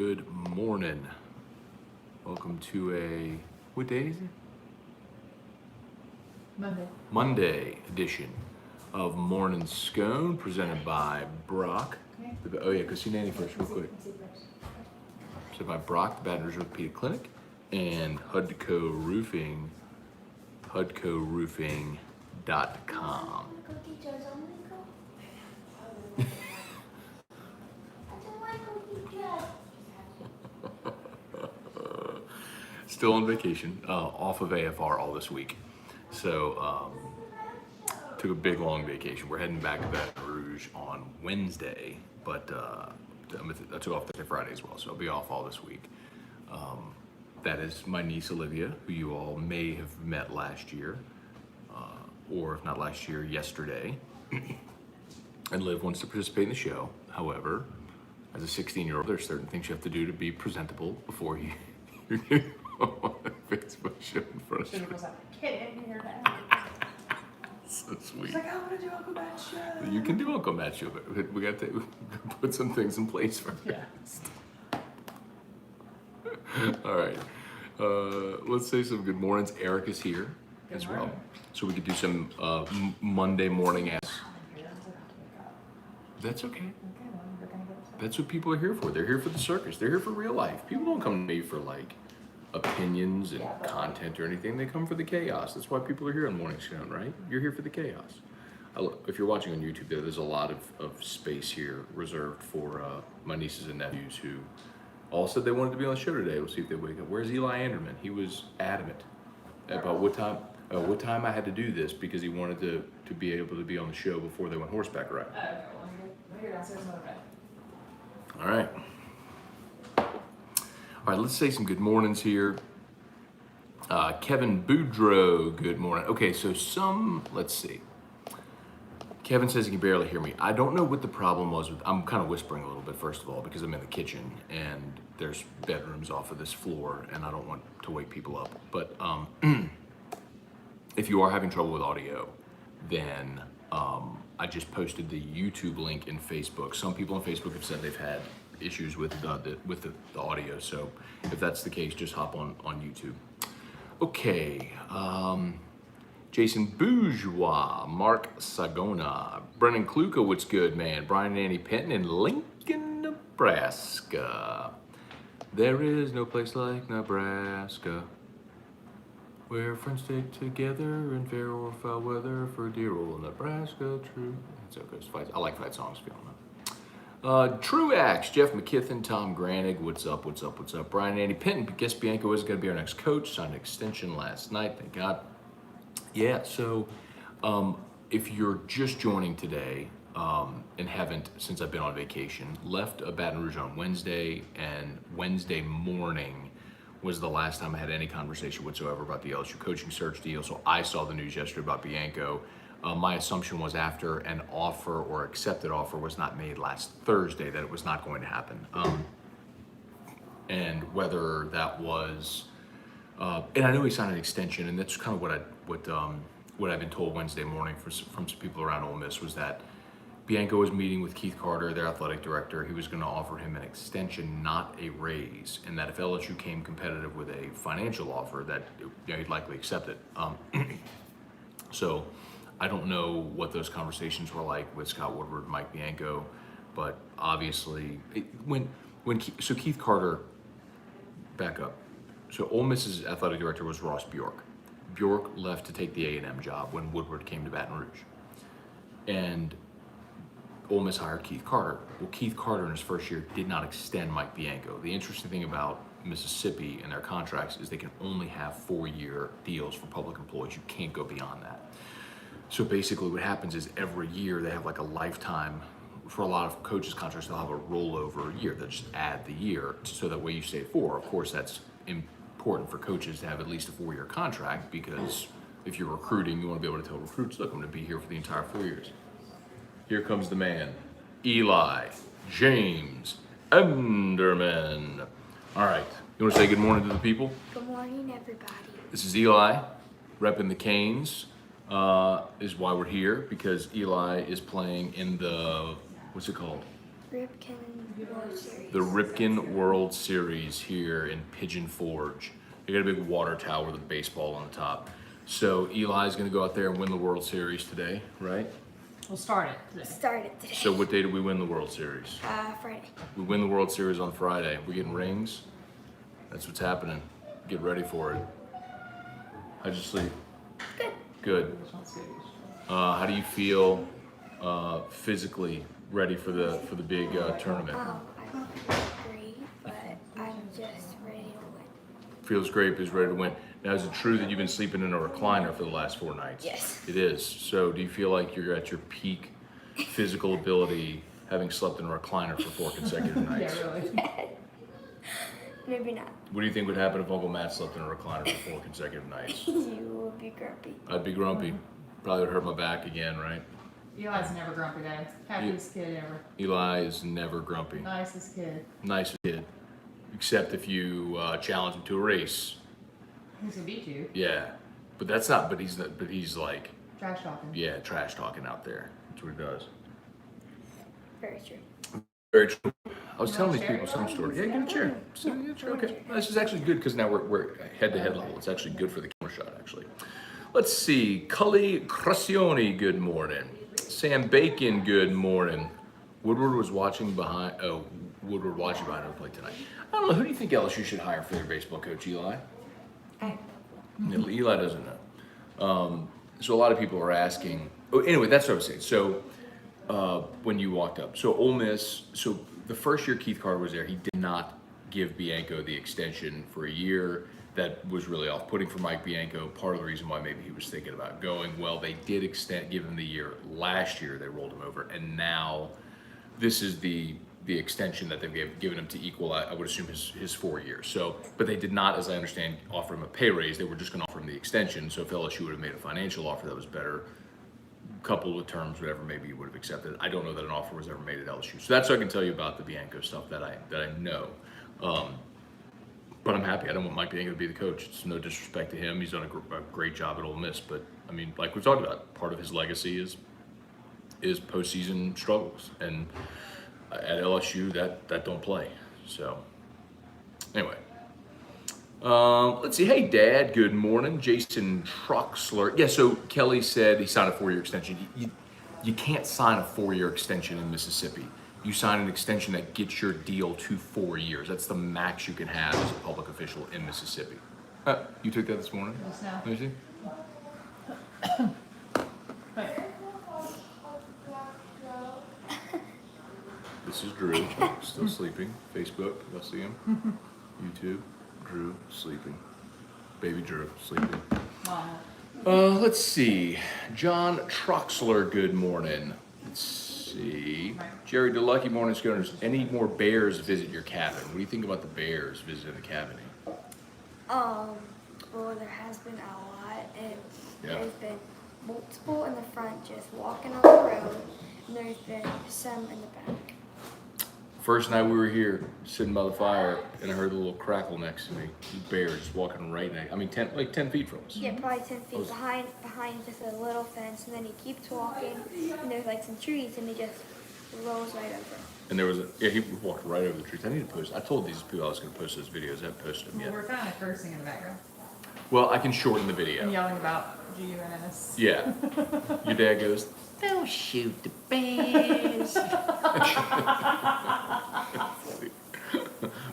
Good morning. Welcome to what day is it? Monday edition of Morning Scone, presented by Brock. Oh yeah, go see Nanny first real quick. Presented by Brock, the Baton Rouge Orthopedic Clinic, and Hudco Roofing, hudcoroofing.com. Still on vacation, off of AFR all this week. So, took a big long vacation. We're heading back to Baton Rouge on Wednesday, but I took off Thursday, Friday as well, so I'll be off all this week. That is my niece Olivia, who you all may have met last year, or if not last year, yesterday. And Liv wants to participate in the show. However, as a 16-year-old, there's certain things you have to do to be presentable before you're getting on a Facebook show in front of you. Was like, "Get in here, So sweet. She's like, I want to do Uncle Matt's show. You can do Uncle Matt's show, but we got to put some things in place first. Yeah. All right. Let's say some good mornings. Eric is here as well. morning. So we could do some Monday morning ass. That's okay. That's what people are here for. They're here for the circus. They're here for real life. People don't come to me for like opinions and content or anything. They come for the chaos. That's why people are here on Morning Scone, right? You're here for the chaos. If you're watching on YouTube, there's a lot of space here reserved for my nieces and nephews who all said they wanted to be on the show today. We'll see if they wake up. Where's Eli Anderman? He was adamant about what time I had to do this because he wanted to be able to be on the show before they went horseback riding. Okay, well, let me go downstairs and okay. All right. All right, let's say some good mornings here. Kevin Boudreau, good morning. Okay, so let's see. Kevin says he can barely hear me. I don't know what the problem was with, I'm kind of whispering a little bit, first of all, because I'm in the kitchen and there's bedrooms off of this floor and I don't want to wake people up. But if you are having trouble with audio, then I just posted the YouTube link in Facebook. Some people on Facebook have said they've had issues with the audio. So if that's the case, just hop on YouTube. Okay. Jason Bourgeois, Mark Sagona, Brennan Kluka, what's good, man? Brian and Annie Penton in Lincoln, Nebraska. There is no place like Nebraska, where friends stick together in fair or foul weather for dear old Nebraska. True. It's okay. I like fight songs, if you don't know. Truax, Jeff McKithen, Tom Granig, what's up? Brian and Andy Penton, guess Bianco is going to be our next coach. Signed an extension last night, thank God. Yeah, so if you're just joining today and haven't, since I've been on vacation, left Baton Rouge on Wednesday, and Wednesday morning was the last time I had any conversation whatsoever about the LSU coaching search deal. So I saw the news yesterday about Bianco. My assumption was after an offer or accepted offer was not made last Thursday that it was not going to happen. And whether that was, and I know he signed an extension, and that's kind of what I've been told Wednesday morning from some people around Ole Miss was that Bianco was meeting with Keith Carter, their athletic director. He was going to offer him an extension, not a raise, and that if LSU came competitive with a financial offer, that he'd likely accept it. So I don't know what those conversations were like with Scott Woodward and Mike Bianco, but obviously so Keith Carter, back up. So Ole Miss's athletic director was Ross Bjork. Bjork left to take the A&M job when Woodward came to Baton Rouge. And Ole Miss hired Keith Carter. Well, Keith Carter in his first year did not extend Mike Bianco. The interesting thing about Mississippi and their contracts is they can only have 4-year deals for public employees. You can't go beyond that. So basically what happens is every year they have like a lifetime. For a lot of coaches' contracts, they'll have a rollover year. They'll just add the year so that way you stay at 4. Of course, that's important for coaches to have at least a 4-year contract, because if you're recruiting, you want to be able to tell recruits, look, I'm going to be here for the entire 4 years. Here comes the man, Eli James Enderman. All right, you want to say good morning to the people? Good morning, everybody. This is Eli, repping the Canes, is why we're here, because Eli is playing in the, what's it called? Ripken The Ripken World Series here in Pigeon Forge. They got a big water tower with a baseball on the top. So Eli's gonna go out there and win the World Series today, right? We'll start it today. Start it today. So what day did we win the World Series? Friday. We win the World Series on Friday. We're getting rings. That's what's happening. Get ready for it. How'd you sleep? Good. Good. How do you feel physically ready for the big tournament? I don't feel great, but I'm just ready to win. Feels great, but is ready to win. Now, is it true that you've been sleeping in a recliner for the last 4 nights? Yes. It is. So do you feel like you're at your peak physical ability having slept in a recliner for 4 consecutive nights? Yeah, really. Maybe not. What do you think would happen if Uncle Matt slept in a recliner for 4 consecutive nights? You will be grumpy. I'd be grumpy. Probably would hurt my back again, right? Eli's never grumpy, Dad. Happiest kid ever. Eli is never grumpy. Nicest kid. Nice kid. Except if you challenge him to a race. He's gonna beat you. Yeah. But that's not, but he's like, Trash talking. yeah, trash talking out there. That's what he does. Very true. Very true. I was You telling want these a people chair? some story. Yeah, get a chair. Sit in a chair. Okay. This is actually good because now we're head to head level. It's actually good for the camera shot, actually. Let's see. Cully Crucioni, good morning. Sam Bacon, good morning. Woodward was watching behind. Oh, Woodward watching behind our play tonight. I don't know. Who do you think LSU should hire for their baseball coach, Eli? Eli doesn't know. So a lot of people are asking. Oh, anyway, that's what I was saying. So when you walked up, so Ole Miss. So the first year Keith Carter was there, he did not give Bianco the extension for a year. That was really off-putting for Mike Bianco. Part of the reason why maybe he was thinking about going. Well, they did give him the year last year. They rolled him over, and now this is the extension that they've given him to equal, I would assume, his 4 years. So, but they did not, as I understand, offer him a pay raise. They were just going to offer him the extension. So if LSU would have made a financial offer that was better, coupled with terms, whatever, maybe you would have accepted. I don't know that an offer was ever made at LSU. So that's what I can tell you about the Bianco stuff that I know. But I'm happy. I don't want Mike Bianco to be the coach. It's no disrespect to him. He's done a great job at Ole Miss. But I mean, like we talked about, part of his legacy is postseason struggles, and at LSU that don't play. So anyway, let's see. Hey, Dad. Good morning, Jason Troxler. Yeah. So Kelly said he signed a 4-year extension. You can't sign a 4-year extension in Mississippi. You sign an extension that gets your deal to 4 years. That's the max you can have as a public official in Mississippi. You took that this morning? Just now. Let me see. This is Drew, still sleeping. Facebook, you'll see him. YouTube, Drew, sleeping. Baby Drew, sleeping. Mom. Let's see. John Troxler, good morning. Let's see. Jerry DeLucky, morning Sconers. Any more bears visit your cabin? What do you think about the bears visiting the cabin? Well, there has been a lot, and Yeah. there's been multiple in the front just walking on the road, and there's been some in the back. First night we were here, sitting by the fire, and I heard a little crackle next to me. These bears just walking right next. I mean, 10 feet from us. Yeah, probably 10 feet behind just a little fence, and then he keeps walking, and there's like some trees, and he just rolls right over. And there was he walked right over the trees. I need to post. I told these people I was going to post those videos. I haven't posted them Well, yet. we're kind of cursing in the background Well, I can shorten the and video. yelling about GUNS. Yeah. Your dad goes, "Don't shoot the bears."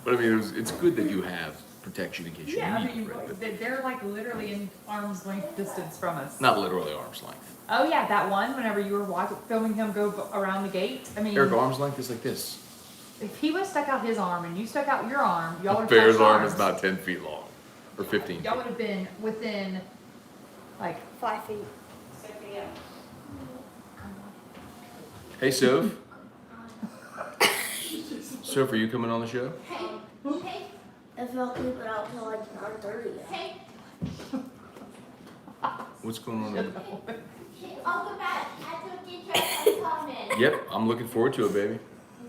But I mean, it's good that you have protection in case you Yeah, I need mean, it. Right? they're like literally in arm's length distance from us. Not literally arm's length. Oh yeah, that one. Whenever you were filming him go around the gate, I mean, Eric, arm's length is like this. if he would have stuck out his arm and you stuck out your arm, y'all A would have bear's touched arm arms. is not 10 feet long, or 15 Y'all feet. would have been within, like, 5 feet. Hey, Soph. Soph, are you coming on the show? Hey, if I'll keep it out till like 9:30. Hey, What's going on? Uncle Matt, I took your dress and come in. Yep, I'm looking forward to it, baby.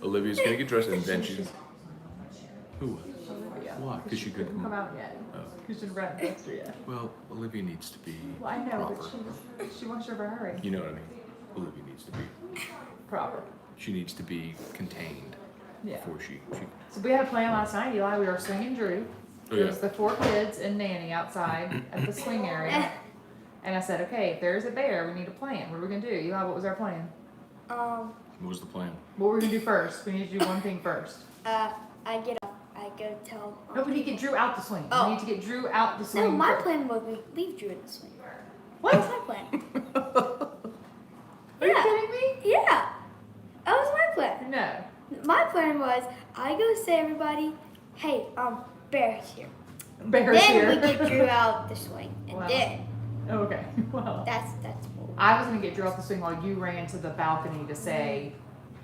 Olivia's gonna get dressed, and then she's. Who? Why? Because she couldn't come come. out yet. Oh. Because she's read extra yet. Well, Olivia needs to be Well, I know, proper. but she wants her to hurry. You know what I mean? Olivia needs to be. Proper. She needs to be contained. Yeah. before she So we had a plan last night, Eli. We were swinging Drew. Oh, There yeah. was the 4 kids and Nanny outside at the swing area. And I said, okay, if there's a bear, we need a plan. What are we gonna do? Eli, what was our plan? Um, What was the plan? What were we gonna do first? We need to do one thing first. I get up. I go tell. No, we need to get Drew out the swing. Oh. We need to get Drew out the swing. No, my first. plan was we leave Drew in the swing. What? That was my plan. Are you kidding me? Yeah. That was my plan. No. My plan was I go say everybody, hey, Bear's here. Bear's then here. we get Drew out the swing, and Wow. then Okay. Well, that's what. I was gonna get Drew off the swing while you ran to the balcony to say,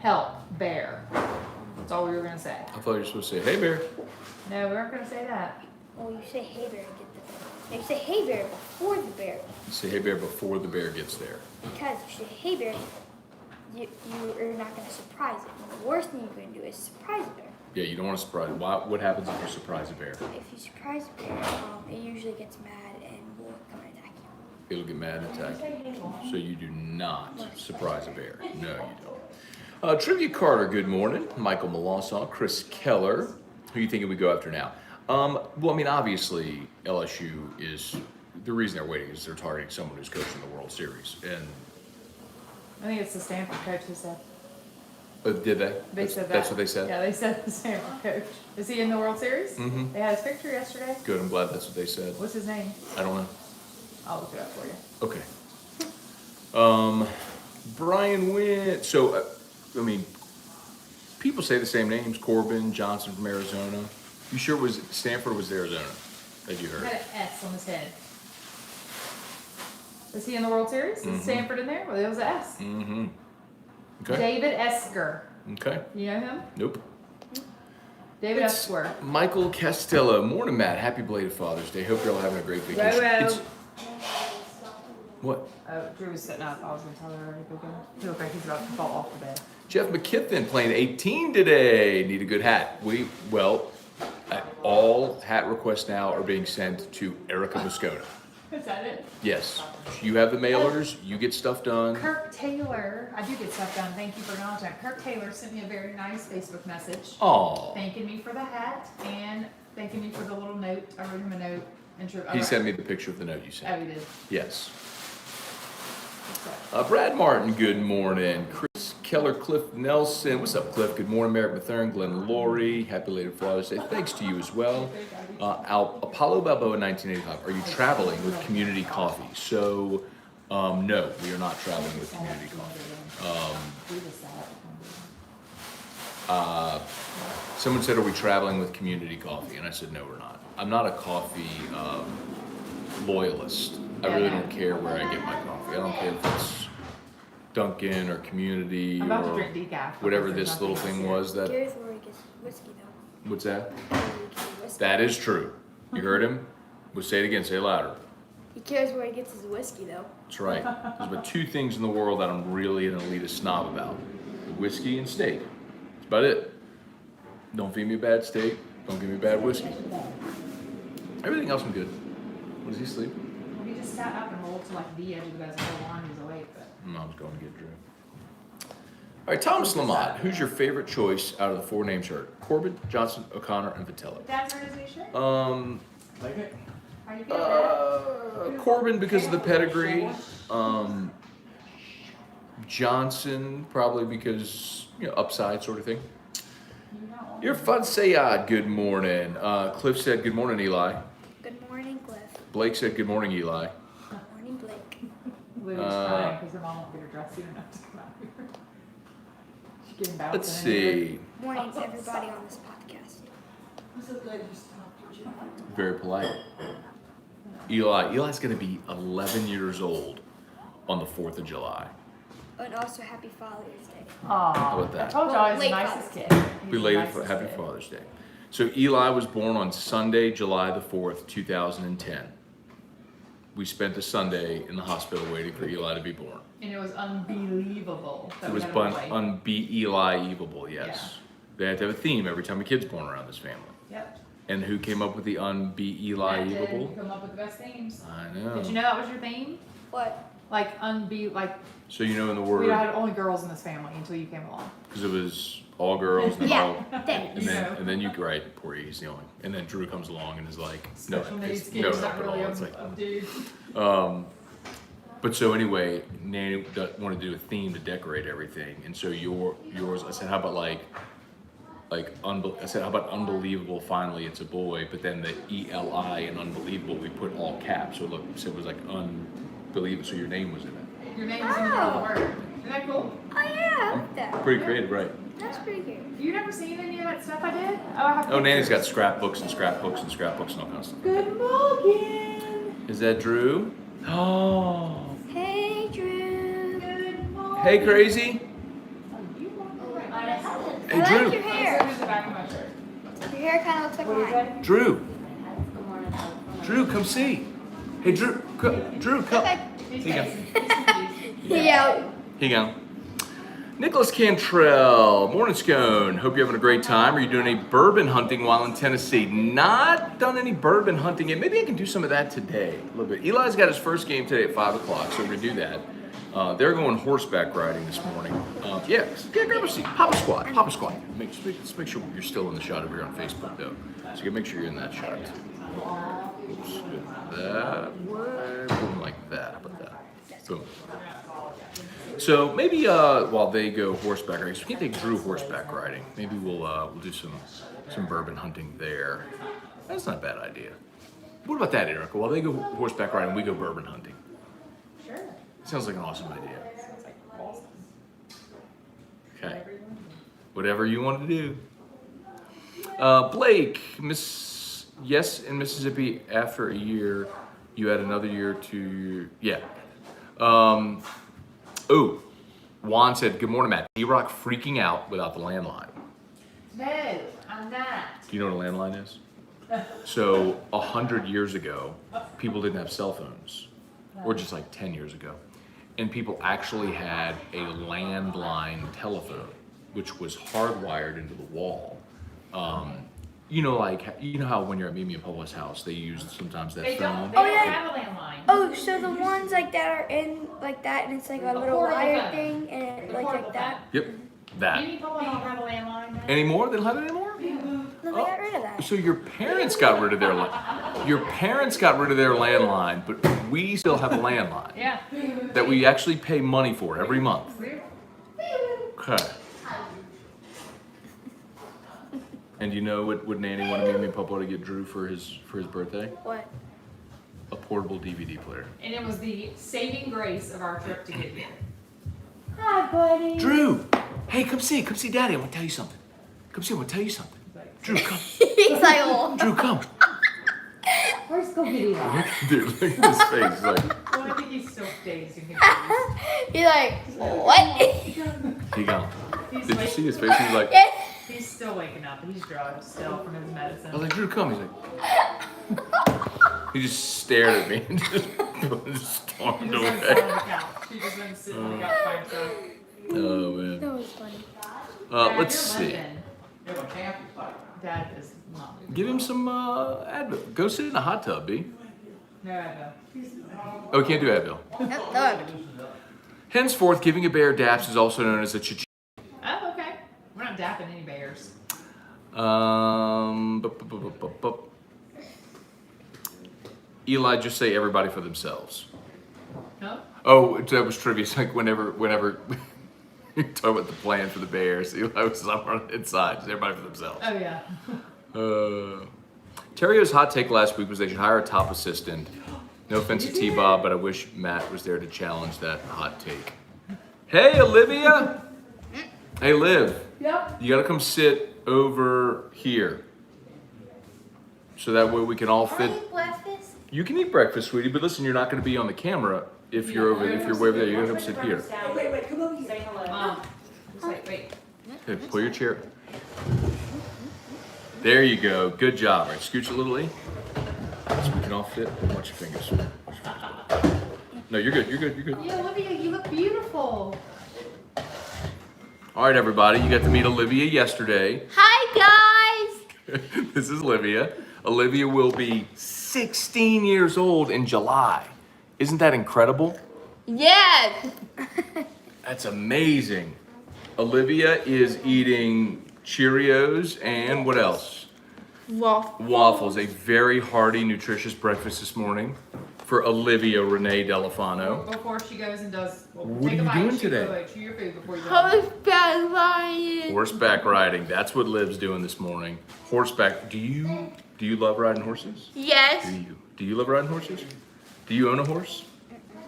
"Help, Bear." That's all we were gonna say. I thought you were supposed to say, "Hey, bear." No, we weren't gonna say that. Oh, you say hey bear and get the bear. No, you say hey bear before the bear. You say, "Hey, bear," before the bear gets there. Because if you say hey bear, you are not gonna surprise it. And the worst thing you're gonna do is surprise the bear. Yeah, you don't want to surprise it. What happens if you surprise a bear? If you surprise the bear, it usually gets mad and will come and attack you. It'll get mad and attack you. So you do not surprise a bear. No, you don't. Trivia Carter, good morning. Michael Melanson, Chris Keller. Who you thinking we go after now? Well, I mean, obviously, LSU is, the reason they're waiting is they're targeting someone who's coaching the World Series. And I think it's the Stanford coach who said. did they? They said that. That's what they said? Yeah, they said the Stanford coach. Is he in the World Series? Mhm. They had his picture yesterday. Good, I'm glad that's what they said. What's his name? I don't know. I'll look it up for you. Okay. Brian Wynn. So, I mean, people say the same names. Corbin, Johnson from Arizona. You sure it was Stanford or was it Arizona that you He heard? had an S on his head. Is he in the World Series? Is Stanford in there? Well, it was an S. Mm-hmm. Okay. David Esker. Okay. You know him? Nope. David It's Esker. Michael Castello. Morning, Matt. Happy belated Father's Day. Hope you're all having a great vacation. Row. It's- What? Oh, Drew was sitting up. I was going to tell her already. Go get him. He looked like he's about to fall off the bed. Jeff McKithen playing 18 today. Need a good hat. All hat requests now are being sent to Erica Moscona. Is that it? Yes. You have the mailers. You get stuff done. Kirk Taylor. I do get stuff done. Thank you for acknowledging that. Kirk Taylor sent me a very nice Facebook message. Aw. Thanking me for the hat and thanking me for the little note. I wrote him a note. He sent me the picture of the note you Oh, sent. he did. Yes. What's that? Brad Martin, good morning. Chris Keller, Cliff Nelson. What's up, Cliff? Good morning, Merrick Mathern, Glenn Laurie. Happy belated Father's Day. Thanks to you as well. Apollo Balboa, 1985. Are you traveling with Community Coffee? So, no, we are not traveling with Community Coffee. Someone said, are we traveling with Community Coffee? And I said, no, we're not. I'm not a coffee loyalist. I really don't care where I get my coffee. I don't care if it's Dunkin' or Community I'm about to or drink decaf. whatever because there's this little nothing thing else was that, Here's where he gets whiskey though. what's that? Here's where he gets his whiskey. That is true. You heard him? Well, say it again, say it louder. He cares where he gets his whiskey though. That's right. There's but 2 things in the world that I'm really an elitist snob about. Whiskey and steak. That's about it. Don't feed me a bad steak. Don't give me bad whiskey. Everything else I'm good. What, does he sleep? Well, he just sat up and rolled to like the edge of the bed so long he was awake. But I was going to get Drew. All right, Thomas Lamont. Who's your favorite choice out of the 4 names heard? Corbin, Johnson, O'Connor, and Vitello. Dad's heard his new shirt? Like it? How you feeling? Corbin because of the pedigree. Johnson probably because, upside sort of thing. Your fun Sayad, good morning. Cliff said, good morning, Eli. Good morning, Cliff. Blake said, good morning, Eli. Good morning, Blake. Lily's crying because her mom won't get her dressed soon enough to come out here. She's getting bouncing. Let's in here. see. Morning to everybody on this podcast. I'm so glad you stopped. Did you? Very polite. Eli's going to be 11 years old on the 4th of July. And also happy Father's Day. Aw, How about that? I told y'all he's the Late nicest kid. Father's He's the Belated nicest Happy kid. Father's Day. So Eli was born on Sunday, July the 4th, 2010. We spent the Sunday in the hospital waiting for Eli to be born. And it was unbelievable. That It we was had him away. Eli-evable, yes. Yeah. They had to have a theme every time a kid's born around this family. Yep. And who came up with the Matt did. You Eli-evable? come up with the best themes. I know. Did you know that was your theme? What? Like So you know in the we word, had only girls in this family until you came along. because it was all girls. And Yeah, all, thanks. and then you right, poor he's the only. And then Drew comes along and is like, no, Special needs it's no kids, help not at really all. It's like, a dude. but so anyway, Nanny wanted to do a theme to decorate everything, and so yours. I said, how about I said, how about unbelievable? Finally, it's a boy. But then the ELI in unbelievable, we put all caps, so so it was like unbelievable. So your name was in it. Your name's in the middle of the word. Isn't that cool? Oh yeah, I like that. Pretty creative, right? That's pretty good. You never seen any of that stuff I did? Oh, I have. Oh, Nanny's got pictures. scrapbooks and scrapbooks and scrapbooks and all kinds of stuff. Good morning. Is that Drew? Oh. Hey Drew. Good morning. Hey, crazy. Hey, I Drew. like your hair. Here's the back of my shirt. Your hair kind of looks like mine. Drew. Drew, come see. Hey, Drew. Drew, come. Okay. Here you go. Yeah. Here you go. Nicholas Cantrell, morning Scone. Hope you're having a great time. Are you doing any bourbon hunting while in Tennessee? Not done any bourbon hunting yet. Maybe I can do some of that today, a little bit. Eli's got his first game today at 5 o'clock, so we're gonna do that. They're going horseback riding this morning. Yeah, grab a seat. Hop a squat. Let's make sure you're still in the shot over here on Facebook, though. So you can make sure you're in that shot. Oops, that way. Boom, like that. How about that? Boom. So maybe while they go horseback riding, so we can take Drew horseback riding. Maybe we'll do some bourbon hunting there. That's not a bad idea. What about that, Erica? While they go horseback riding, we go bourbon hunting. Sure. Sounds like an awesome idea. Sounds like awesome. Okay. Whatever you want to do. Blake, yes, in Mississippi, after a year, you had another year to, yeah. Juan said, good morning, Matt. D-Rock freaking out without the landline. No, I'm not. Do you know what a landline is? So 100 years ago, people didn't have cell phones, or just like 10 years ago. And people actually had a landline telephone, which was hardwired into the wall. You know how when you're at Mimi and Paula's house, they use sometimes that They phone. don't Oh, yeah. have a landline. Oh, so the ones like that are in like that, and it's like a little portable wire phone. thing, and The like portable that. Yep, that. Many people don't have a landline now. Anymore? They don't have it anymore? No, they got rid of that. So your parents got rid of their landline, but we still have a landline Yeah. that we actually pay money for every month. Okay. And you know what Nanny wanted me and Papa to get Drew for his birthday? What? A portable DVD player. And it was the saving grace of our trip to get here. Hi, buddy. Drew, hey, come see Daddy. I want to tell you something. Come see, I want to tell you something. Drew, come. He's like, oh. Drew, come. Where's Scooby-Doo at? Dude, look at his face. He's like, Well, I think he's still dazed and confused. He's like, what? he gone. He's Did you see his face? He was like, Yes. He's still waking up. He's drugged still from his medicine. I was like, Drew, come. He's like, he just stared at me and just stormed He just went away. sit on the couch. He just went sit on the couch by himself. Oh man. That was funny. Dad, Let's you're see. London. Dad is not moving. Give him some Advil. Go sit in a hot tub, B. No, no. Oh, can't do Advil. No. Henceforth, giving a bear daps is also known as a chichi. Oh, okay. We're not dapping any bears. Eli, just say everybody for themselves. No? Oh, that was trivia. It's like whenever you talk about the plan for the Bears, Eli was somewhere on the inside. Just everybody for themselves. Oh, yeah. Terrio's hot take last week was they should hire a top assistant. No offense to T-Bob, but I wish Matt was there to challenge that hot take. Hey, Olivia! Hey, Liv. Yep. You gotta come sit over here. So that way we can all fit. breakfast? You can eat breakfast, sweetie, but listen, you're not gonna be on the camera if you're over there. You gotta come sit here. Wait, come over here. Say hello. Just wait. Okay, pull your chair. There you go. Good job. All right, scooch a little, E. So we can all fit. Watch your fingers. Watch your fingers. No, you're good. You're good. You're good. Yeah, Olivia, you look beautiful. All right, everybody. You got to meet Olivia yesterday. Hi, guys. This is Olivia. Olivia will be 16 years old in July. Isn't that incredible? Yes. That's amazing. Olivia is eating Cheerios and what else? Waffles. A very hearty, nutritious breakfast this morning for Olivia Renee Delafano. Before she goes and does. Well, What take are a you bite, doing chew today? your food, chew your food before you go. Horseback riding. Horseback riding. That's what Liv's doing this morning. Horseback. Do you love riding horses? Yes. Do you love riding horses? Do you own a horse?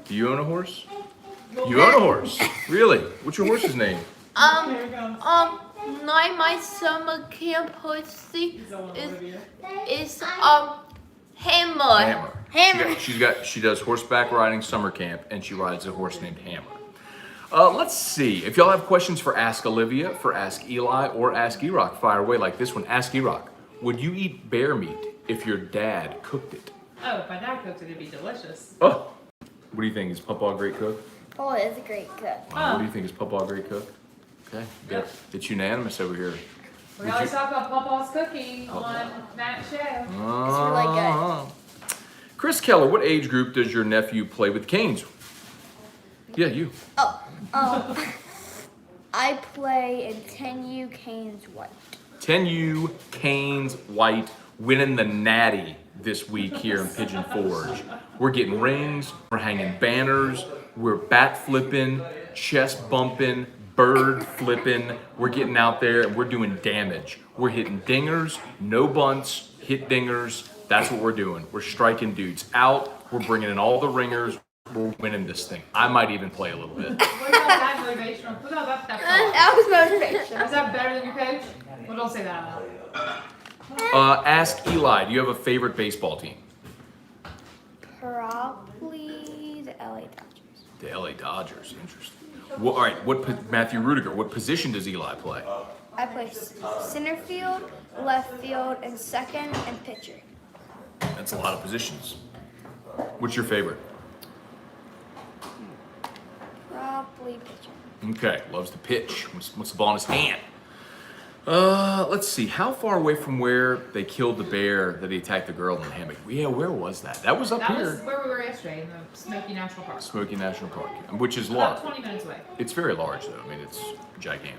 Do you own a horse? You own a horse? Really? What's your horse's name? My summer camp horsey is Hammer. Hammer. She does horseback riding summer camp, and she rides a horse named Hammer. Let's see. If y'all have questions for Ask Olivia, for Ask Eli, or Ask E-Rock, fire away like this one. Ask E-Rock, would you eat bear meat if your dad cooked it? Oh, if my dad cooks it, it'd be delicious. Oh, what do you think? Is Papa a great cook? Oh, it is a great cook. What do you think? Is Papa a great cook? Okay, Yep. it's unanimous over here. We always talk about Papa's cooking on Matt's show. It's really good. Chris Keller, what age group does your nephew play with canes? Yeah, you. I play in 10U Canes White. 10U Canes White winning the Natty this week here in Pigeon Forge. We're getting rings, we're hanging banners, we're bat flipping, chest bumping, bird flipping. We're getting out there and we're doing damage. We're hitting dingers, no bunts, hit dingers. That's what we're doing. We're striking dudes out. We're bringing in all the ringers. We're winning this thing. I might even play a little bit. What about that motivation? What about that? That was motivation. Is that better than your coach? Well, don't say that out loud. Ask Eli, do you have a favorite baseball team? Probably the LA Dodgers. The LA Dodgers. Interesting. Well, all right. Matthew Rudiger? What position does Eli play? I play center field, left field, and second, and pitcher. That's a lot of positions. What's your favorite? Probably pitcher. Okay, loves to pitch. What's the ball in his hand? Let's see. How far away from where they killed the bear that he attacked the girl in the hammock? Yeah, where was that? That was up That here. was where we were yesterday in the Smoky National Park. Smoky National Park, which is About large. 20 minutes away. It's very large, though. I mean, it's gigantic.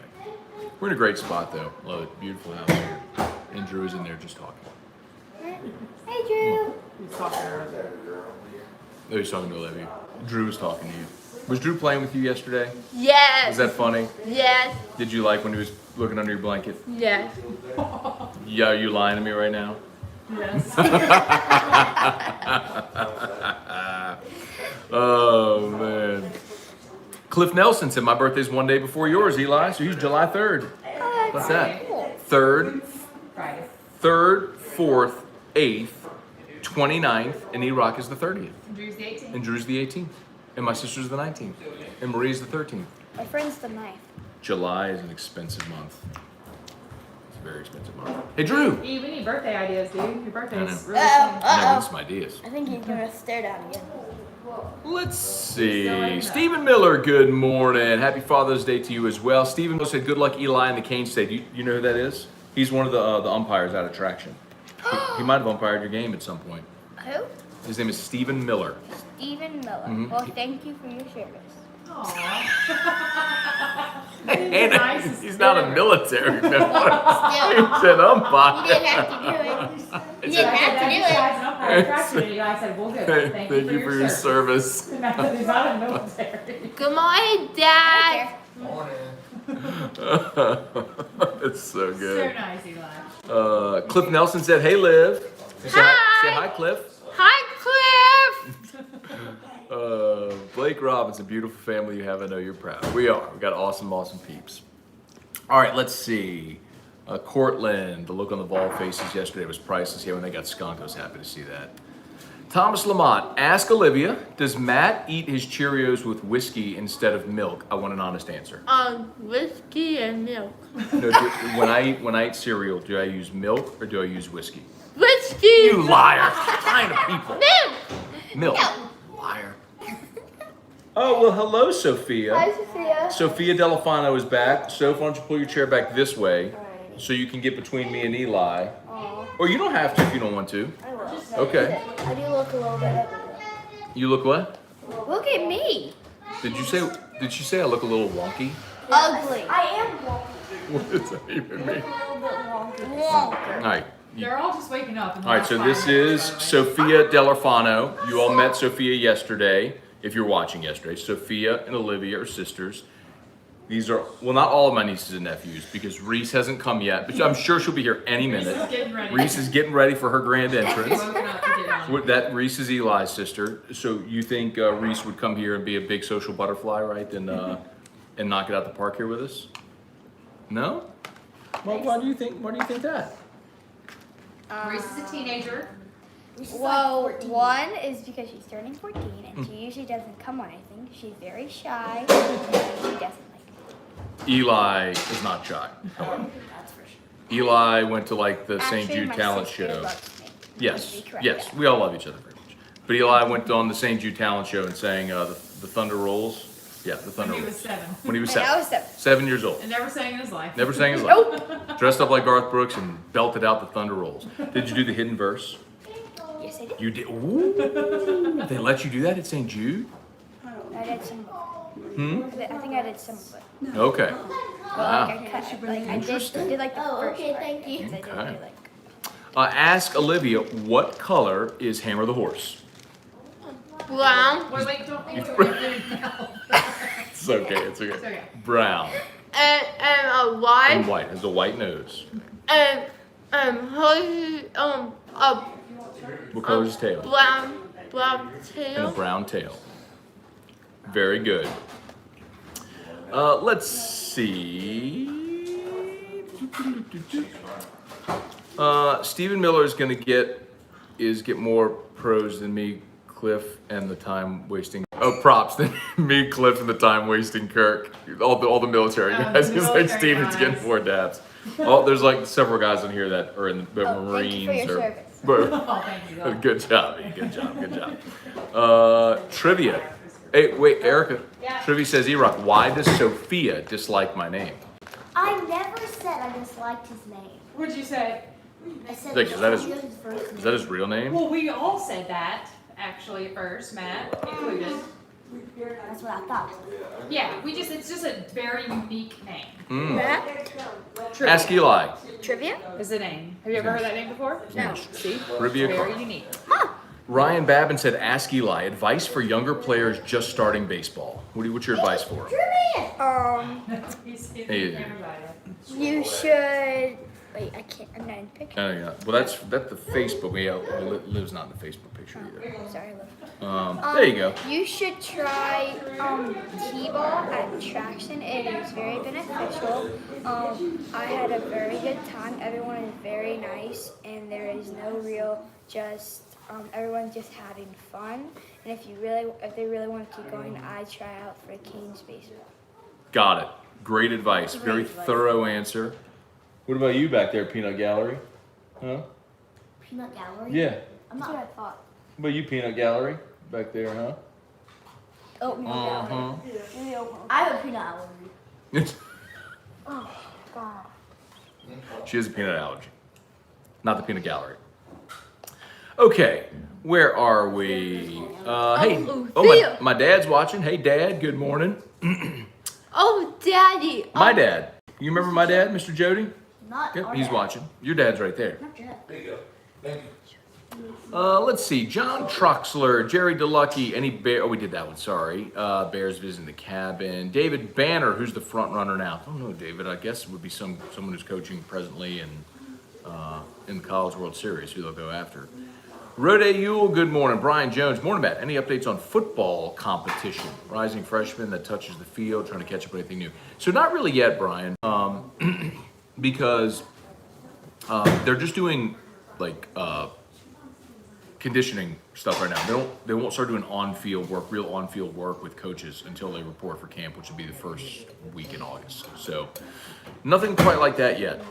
We're in a great spot, though. Love it. Beautiful house here. And Drew's in there just talking. Hey, Drew. He's talking earlier. Oh, he's talking to Olivia. Drew was talking to you. Was Drew playing with you yesterday? Yes. Was that funny? Yes. Did you like when he was looking under your blanket? Yes. Yeah, are you lying to me right now? Yes. Oh, man. Cliff Nelson said my birthday's one day before yours, Eli. So he's July 3rd. What's that? 3rd, Friday. 3rd, 4th, 8th, 29th, and E-Rock is the 30th. And Drew's the 18th. And Drew's the 18th. And my sister's the 19th. And Marie's the 13th. My friend's the 9th. July is an expensive month. It's a very expensive month. Hey, Drew! E, we need birthday ideas, dude. Your birthday's I know. really Uh-oh. soon. I know some ideas. I think he's gonna stare down again. Let's see. Stephen Miller, good morning. Happy Father's Day to you as well. Stephen Miller said, good luck, Eli, in the Cane State. You know who that is? He's one of the umpires at Attraction. He might have umpired your game at some point. Who? His name is Stephen Miller. Stephen Miller. Mhm. Well, thank you for your service. Aww. And nice he's not a spirit. military member. Still, He's an umpire. you didn't have to do it. You So I didn't said, have to do "That it. guy's an umpire attraction." And Eli said, well, good. Thank you for your service. And I said, he's not in the military. Good morning, Dad. It's so So good. nice, Eli. Cliff Nelson said, hey, Liv. Say Hi. Say hi, Cliff. Hi, Cliff. Blake Robinson, beautiful family you have. I know you're proud. We are. We got awesome, awesome peeps. All right, let's see. Cortland, the look on the ball faces yesterday was priceless. Yeah, when they got skunked, I was happy to see that. Thomas Lamont, ask Olivia, does Matt eat his Cheerios with whiskey instead of milk? I want an honest answer. Whiskey and milk. No, when I eat cereal, do I use milk or do I use whiskey? Whiskey. You liar! Lying to people. Milk. Milk. Liar. Oh, well, hello, Sophia. Hi, Sophia. Sophia Delafano is back. Soph, why don't you pull your chair back this way so you can get between me and Eli. Aw, Or you don't have to if you don't want to. I will. Okay. I do look a little bit heavy. You look what? Look at me. Did you say I look a little wonky? Ugly. I am walking. What does that even mean? A little bit longer. Wonker. All right. They're all just waking up. All right, so this is Sophia Delafano. You all met Sophia yesterday, if you're watching yesterday. Sophia and Olivia are sisters. These are, well, not all of my nieces and nephews, because Reese hasn't come yet, but I'm sure she'll be here any Reese is minute. getting ready. Reese is getting ready for her grand entrance. Woken up to get on. That Reese is Eli's sister. So you think Reese would come here and be a big social butterfly, right? And knock it out the park here with us? No? Well, why do you think that? Reese is a teenager. Well, one is because she's turning 14 and she usually doesn't come on anything. She's very shy and she doesn't like it. Eli is not shy. That's for sure. Eli went to like the St. Actually, Jude my talent sister show. loves me. Yes, To be correct, yes, yeah. we all love each other very much. But Eli went on the St. Jude talent show and sang the Thunder Rolls. Yeah, the Thunder When he Rolls. was 7. When he was And I 7. was 7. 7 years old. And never sang in his life. Never sang his life. Dressed up like Garth Brooks and belted out the Thunder Rolls. Did you do the hidden verse? Yes, I did. You did. Ooh, they let you do that at St. Jude? I did some. I think I did some of it. Okay. Like, Wow. I did like the Oh, first okay, part, thank you. because I didn't Okay. do like. Ask Olivia, what color is Hammer the Horse? Brown. Wait, don't think It's okay, it's okay. It's okay. Brown And a and white. white. Has a white nose. And hers a What color is his tail? brown And a tail. brown tail. Very good. Let's see. Stephen Miller is going to get more pros than me, Cliff, and the time wasting. Oh, props than me, Cliff, and the time wasting Kirk. All the military Oh, guys. the It's like military Stephen's getting guys. more daps. Oh, there's like several guys on here that are in the Oh, Marines. thank you for your or, service. Oh, thank you. Good job, man. Good job. Good job. Trivia. Hey, wait, Erica. Yeah. Trivia says, E-Rock, why does Sophia dislike my name? I never said I disliked his name. What'd you say? I said Like, is that his- Sophia's first name. Is that his real name? Well, we all said that, actually, at first, Matt included. That's what I thought. Yeah, it's just a very unique name. Mm. Matt? Trivia. Ask Eli. Trivia? Is the name. Have you ever heard that name before? No. See? Trivia Very card. unique. Ryan Babin said, ask Eli, advice for younger players just starting baseball. What's your advice for him? He's Hey. the camera guy. You should. Wait, I can't. I'm not in the picture. Oh, yeah. Well, that's the Facebook. Yeah, Liv's not in the Facebook picture either. Sorry, Liv. There you go. You should try T-ball at Traction. It is very beneficial. I had a very good time. Everyone is very nice, and there is no real everyone's just having fun. And if they really want to keep going, I try out for Canes baseball. Got it. Great advice. Very thorough answer. What about you back there, Peanut Gallery? Huh? Peanut Gallery? Yeah. I'm That's what I not. thought. What about you, Peanut Gallery? Back there, huh? Oatmeal Uh-huh. gallery. Really oatmeal. I have a peanut allergy. Oh God. She has a peanut allergy. Not the Peanut Gallery. Okay, where are we? Hey, my dad's watching. Hey, Dad, good morning. Oh, Daddy. My dad. You remember my dad, Mr. Jody? Not Yep, our he's dad. watching. Your dad's right there. Not your dad. Let's see. John Truxler, Jerry DeLucky, any Bear? Oh, we did that one. Sorry. Bears visiting the cabin. David Banner, who's the front runner now? I don't know, David. I guess it would be someone who's coaching presently in the College World Series, who they'll go after. Rode Ewell, good morning. Brian Jones, morning, Matt. Any updates on football competition? Rising freshman that touches the field, trying to catch up with anything new. So not really yet, Brian, because they're just doing like conditioning stuff right now. They won't start doing real on-field work with coaches until they report for camp, which will be the first week in August. So nothing quite like that yet.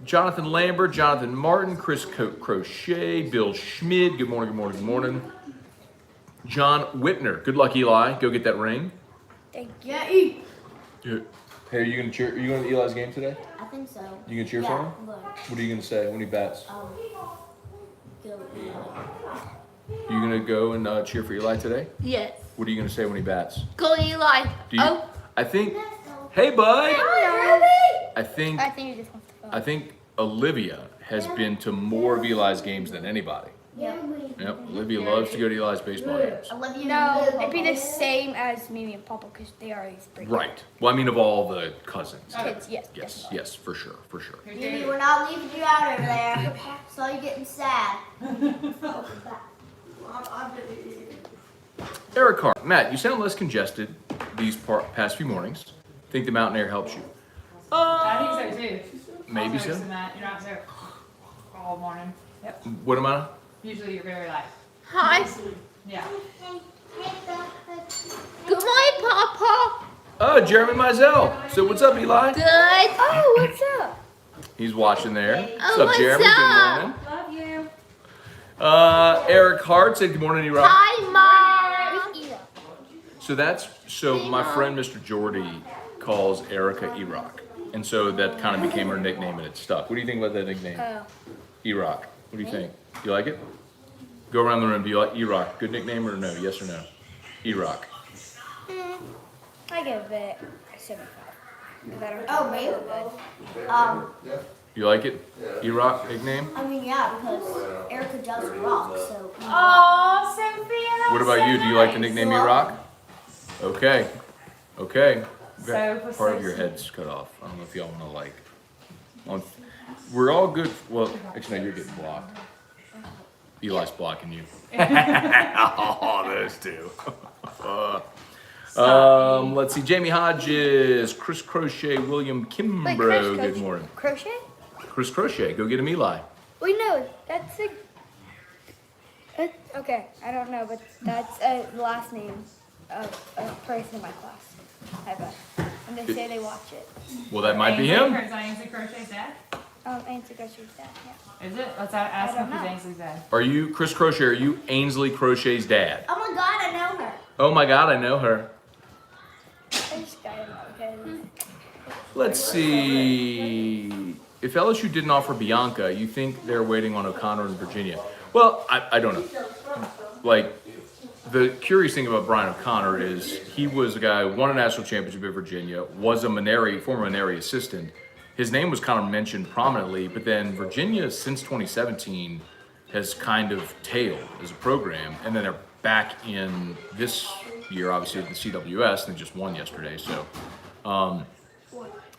Jonathan Lambert, Jonathan Martin, Chris Crochet, Bill Schmid, good morning, good morning, good morning. John Whitner, good luck, Eli. Go get that ring. Thank you. Yeah, eat. Yeah. Hey, are you gonna cheer? Are you going to Eli's game today? I think so. You gonna cheer for him? Yeah, look. What are you gonna say when he bats? Go. You gonna go and cheer for Eli today? Yes. What are you gonna say when he bats? Go Eli. Do you? Oh, I think Hey, bud. Hi. I think I think he just wants to phone. Olivia has been to more of Eli's games than anybody. Yep. Yep, Olivia loves to go to Eli's baseball games. No, it'd be the same as Mimi and Papa because they are these big Right. Well, I mean, of all the cousins. kids. Yes. Yes, yes, for sure, for sure. Mimi, we're not leaving you out over there. Saw you getting sad. Eric Hart, Matt, you sound less congested these past few mornings. Think the mountain air helps you? I think so too. Maybe Also so. noticing that you're not so all morning. Yep. What am I? Usually you're very like, Hi. yeah. Good morning, Papa. Oh, Jeremy Mizell. So what's up, Eli? Good. Oh, what's up? He's watching there. What's Oh, up, what's Jeremy? up? Good morning. Love you. Eric Hart said good morning, Iraq. Hi, Mom. Who's Eva? So my friend Mr. Jordy calls Erica Iraq. And so that kind of became her nickname and it stuck. What do you think about that nickname? Oh. Iraq. What do you think? You like it? Go around the room. Do you like Iraq? Good nickname or no? Yes or no? Iraq. I give it a 75. 'Cause I don't Oh, think maybe. You like it? Iraq nickname? I mean, yeah, because Erica does rock, so. Oh, Sophia. What about you? Do you like the nickname Iraq? Okay. Okay. So, for Part of your Sophie. head's cut off. I don't know if y'all want to like. We're all good. Well, actually, no, you're getting blocked. Eli's blocking you. Oh, those two. Let's see. Jamie Hodges, Chris Crochet, William Wait, Kimbrough. Good morning. Crochet? Chris Crochet, go get him Eli. Wait, no, that's a. Okay, I don't know, but that's a last name of a person in my class. I bet. And they say they watch it. Well, that might be Ainsley, him. Is that Ainsley Crochet's dad? Ainsley Crochet's dad, yeah. Is it? Let's ask I him don't if know. he's Ainsley's dad. Are you, Chris Crochet, are you Ainsley Crochet's dad? Oh my god, I know her. Oh my God, I know her. I just got it because. Let's see. If LSU didn't offer Bianca, you think they're waiting on O'Connor in Virginia? Well, I don't know. Like, the curious thing about Brian O'Connor is he was a guy who won a national championship at Virginia, was a former Maneri assistant. His name was kind of mentioned prominently, but then Virginia, since 2017, has kind of tailed as a program, and then they're back in this year, obviously, at the CWS, and they just won yesterday, so.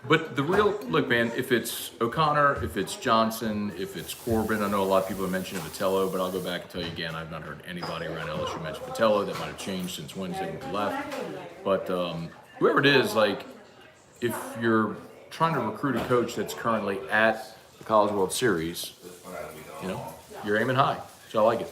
But the real, look, man, if it's O'Connor, if it's Johnson, if it's Corbin, I know a lot of people have mentioned Vitello, but I'll go back and tell you again, I've not heard anybody around LSU mention Vitello. That might have changed since Wednesday when we left. But whoever it is, like, if you're trying to recruit a coach that's currently at the College World Series, you know, you're aiming high. So I like it.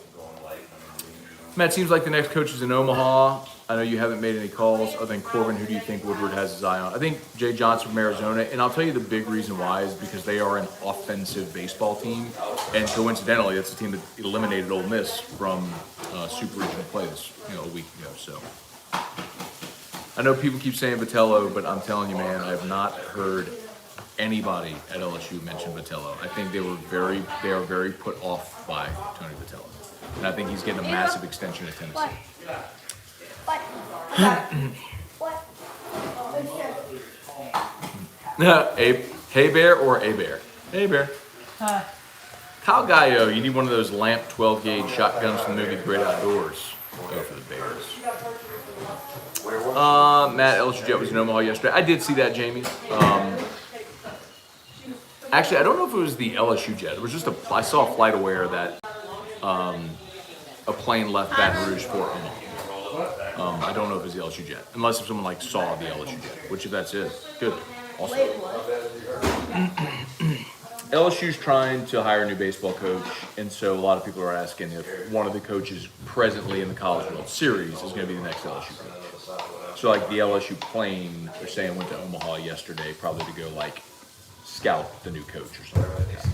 Matt, seems like the next coach is in Omaha. I know you haven't made any calls other than Corbin. Who do you think Woodward has his eye on? I think Jay Johnson from Arizona, and I'll tell you the big reason why is because they are an offensive baseball team, and coincidentally, that's the team that eliminated Ole Miss from Super Regional play a week ago. So I know people keep saying Vitello, but I'm telling you, man, I have not heard anybody at LSU mention Vitello. I think they are very put off by Tony Vitello, and I think he's getting a massive extension at Tennessee. What? Hey Bear or A Bear? Hey Bear. Kyle Gallo, you need one of those lamp 12 gauge shotguns from the movie The Great Outdoors. Go for the Bears. Matt, LSU Jet was in Omaha yesterday. I did see that, Jamie. Actually, I don't know if it was the LSU Jet. It was just I saw a flight aware that a plane left Baton Rouge for Omaha. I don't know if it's the LSU Jet, unless if someone saw the LSU Jet, which if that's it, good, awesome. LSU's trying to hire a new baseball coach, and so a lot of people are asking if one of the coaches presently in the College World Series is going to be the next LSU coach. So the LSU plane, they're saying went to Omaha yesterday, probably to go scout the new coach or something like that.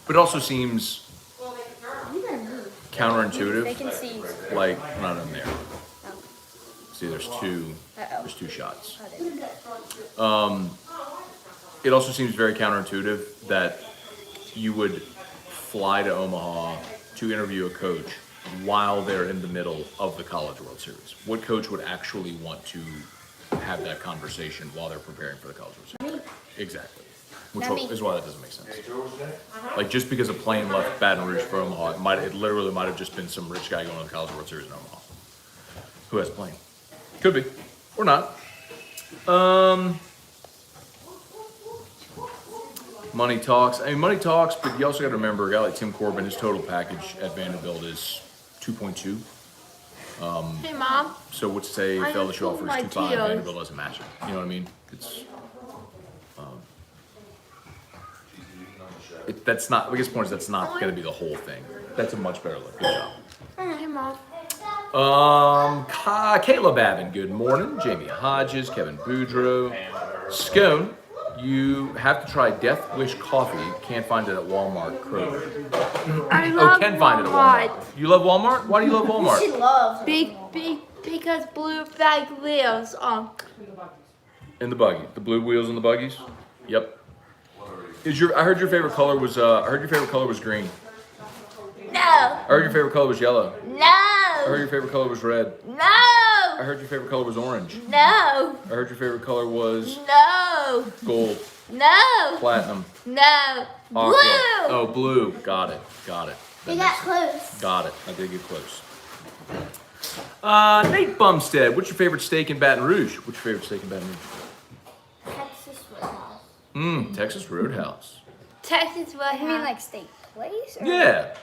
But it also seems counterintuitive. They can see. We're not in there. See, there's two shots. It also seems very counterintuitive that you would fly to Omaha to interview a coach while they're in the middle of the College World Series. What coach would actually want to have that conversation while they're preparing for the College World Series. Exactly. Which Not me. is why that doesn't make sense. Like just because a plane left Baton Rouge for Omaha, it literally might have just been some rich guy going to the College World Series in Omaha. Who has a plane? Could be. Or not. Money talks. I mean, money talks, but you also got to remember a guy like Tim Corbin, his total package at Vanderbilt is 2.2. Hey, Mom. So what's to say I if LSU just pulled offers my 2.5, Cheetos. Vanderbilt doesn't match it. You know what I mean? That's not. The biggest point is that's not going to be the whole thing. That's a much better look. Good job. Hey, Mom. Caleb Avin, good morning. Jamie Hodges, Kevin Boudreau, Scone. You have to try Death Wish coffee. Can't find it at Walmart. Kroger. I love Can find it at Walmart. You love Walmart? Why do you love Walmart? She loves Because blue bag lives on. In the buggy, the blue wheels in the buggies. Yep. I heard your favorite color was. I heard your favorite color was green. No. I heard your favorite color was yellow. I heard No. your favorite color was red. I No. heard your favorite color was orange. No. I heard your favorite color was No. gold, No. platinum, No. aqua. Blue. Oh, blue. Got it. Got it. You got close. Got it. I did get close. Nate Bumstead, what's your favorite steak in Baton Rouge? What's your favorite steak in Baton Rouge? Texas Roadhouse. Texas Roadhouse. Texas what? You mean like steak place? Or Yeah.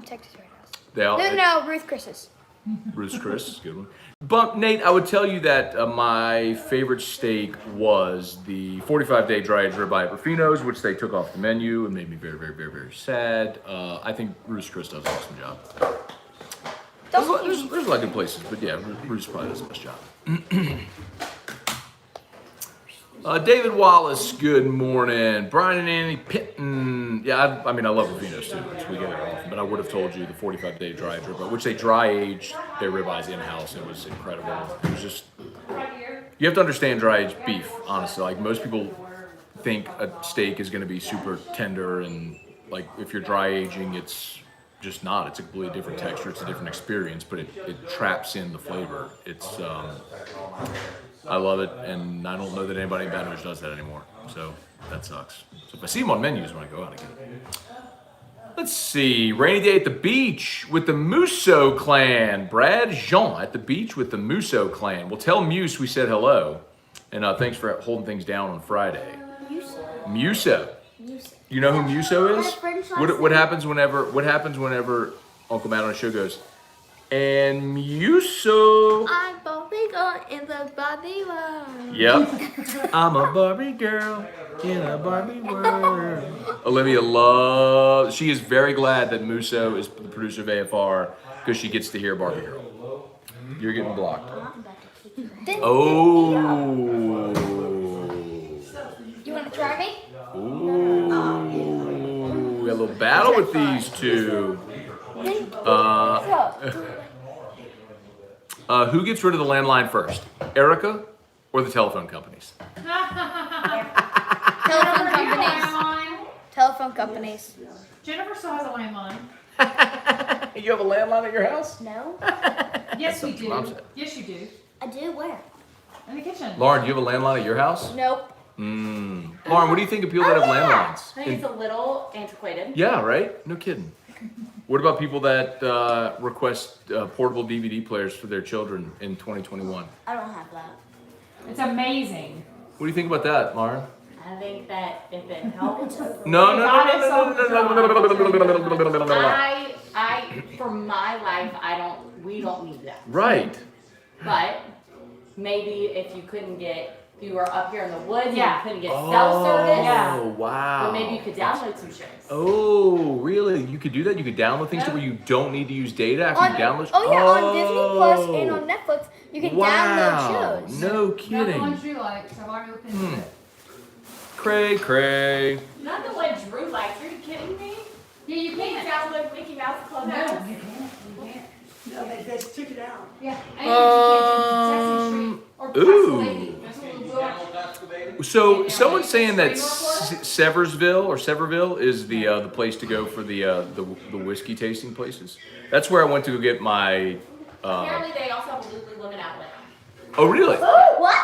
Texas Roadhouse. They all. No, Ruth Chris's. Bruce Chris is a good one. But Nate, I would tell you that my favorite steak was the 45-day dry aged ribeye at Rufino's, which they took off the menu and made me very, very, very, very sad. I think Bruce Chris does an awesome job. There's a lot of good places, but yeah, Bruce probably does the best job. David Wallace, good morning. Brian and Annie Pitton. Yeah, I mean, I love Rufino's too, so we get there often, but I would have told you the 45-day dry aged ribeye, which they dry aged their ribeyes in-house. It was incredible. It was just, you have to understand dry aged beef, honestly. Like most people think a steak is going to be super tender, and like if you're dry aging, it's just not. It's a completely different texture. It's a different experience, but it traps in the flavor. It's, I love it, and I don't know that anybody in Baton Rouge does that anymore, so that sucks. So if I see them on menus when I go out again. Let's see, rainy day at the beach with the Musso clan. Brad Jean at the beach with the Musso clan. Well, tell Muse we said hello, and thanks for holding things down on Friday. Musso. You know who Musso is? What happens whenever Uncle Matt on the show goes, and Musso. I'm Barbie girl in the Barbie world. Yep. I'm a Barbie girl in a Barbie world. Olivia loves, she is very glad that Musso is the producer of AFR because she gets to hear Barbie Girl. You're getting blocked. Oh. You want to try me? Ooh. We got a little battle with these two. Who gets rid of the landline first? Erica or the telephone companies? Telephone companies. Telephone companies. Jennifer still has a landline. You have a landline at your house? No, Yes, we That's what Mom do. said. Yes, you do. I do. Where? In the kitchen. Lauren, do you have a landline at your house? Nope. Lauren, what do you think of people that have landlines? I think it's a little antiquated. Yeah, right? No kidding. What about people that request portable DVD players for their children in 2021? I don't have that. It's amazing. What do you think about that, Lauren? I think that if it helps, No. for my life, we don't need that. Right. But maybe if you were up here in the woods and Yeah. you couldn't get cell service, Yeah. Wow. or maybe you could download some shows. Oh, really? You could do that? You could download things to where you don't need to use data after you download? On Disney Plus and on Netflix, you can download shows. No Not the kidding. ones you like, so I've already looked into it. Cray. Not the one Drew likes. Are you kidding me? Yeah, you You can't can't. download Mickey Mouse Club. No, you can't. You can't. No, they took it out. Yeah. And you can't do Sesame Street or ooh. Castle There's a little book. So someone's saying that Seversville is the place to go for the whiskey tasting places. That's where I went to go get my. Apparently, they also have a Lululemon outlet. Oh, really? What?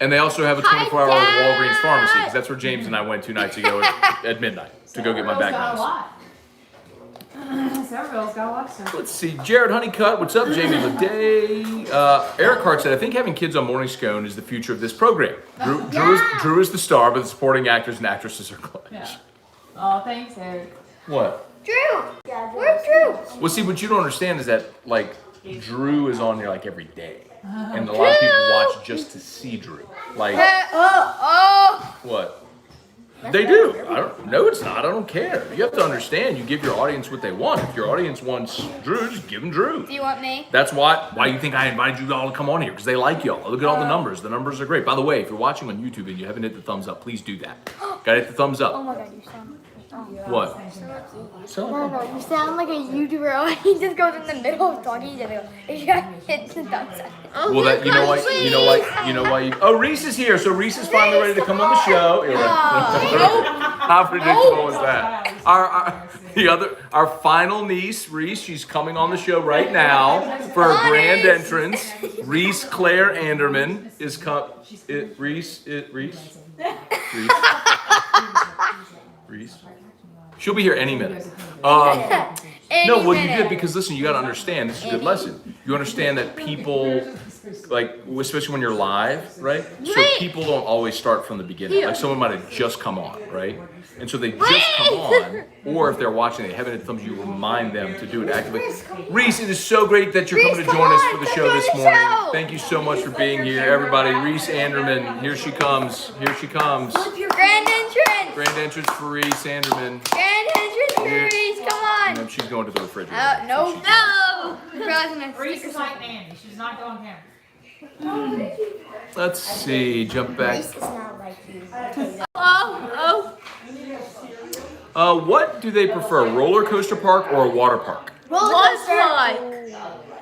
And they also have a 24-hour Dad! Walgreens pharmacy, because that's where James and I went 2 nights ago at midnight to go get my back got a medicine. lot. Severville's got a lot of stuff. Let's see. Jared Honeycutt, what's up? Jamie Leday. Eric Hart said, I think having kids on Morning Scone is the future of this program. Drew is the star, but the supporting actors and actresses are clutch. Yeah. Oh, thanks, Eric. What? Drew! Where's Drew? Well, see, what you don't understand is that, like, Drew is on there, like, every day. And a lot of people watch just to see Drew. Like, what? They do. No, it's not. I don't care. You have to understand. You give your audience what they want. If your audience wants Drew, just give them Drew. Do you want me? That's why you think I invited you all to come on here, because they like y'all. Look at all the numbers. The numbers are great. By the way, if you're watching on YouTube and you haven't hit the thumbs up, please do that. Gotta hit the thumbs up. Oh my god, you sound. What? No, you sound like a YouTuber. He just goes in the middle of talking and goes, hit the thumbs up. Well, that you know why. Oh, Reese is here. So Reese is finally ready to come on the show. How predictable was that? Our final niece, Reese. She's coming on the show right now for her grand entrance. Reese Claire Anderman is Reese. She'll be here any minute. No, well, you did, because listen, you got to understand. This is a good lesson. You understand that people, like, especially when you're live, right? So people don't always start from the beginning. Like, someone might have just come on, right? And so they just come on, or if they're watching, they haven't hit thumbs, you remind them to do it actively. Reese, it is so great that you're coming to join us for the show this morning. Thank you so much for being here, everybody. Reese Anderman, here she comes. Here she comes. Grand entrance! Grand entrance for Reese Anderman. Grand entrance for Reese, come on! And she's going to the refrigerator. No! Reese is like Mandy. She's not going camera. Let's see, jump back. Reese is not like you. What do they prefer, a roller coaster park or a water park? What's like?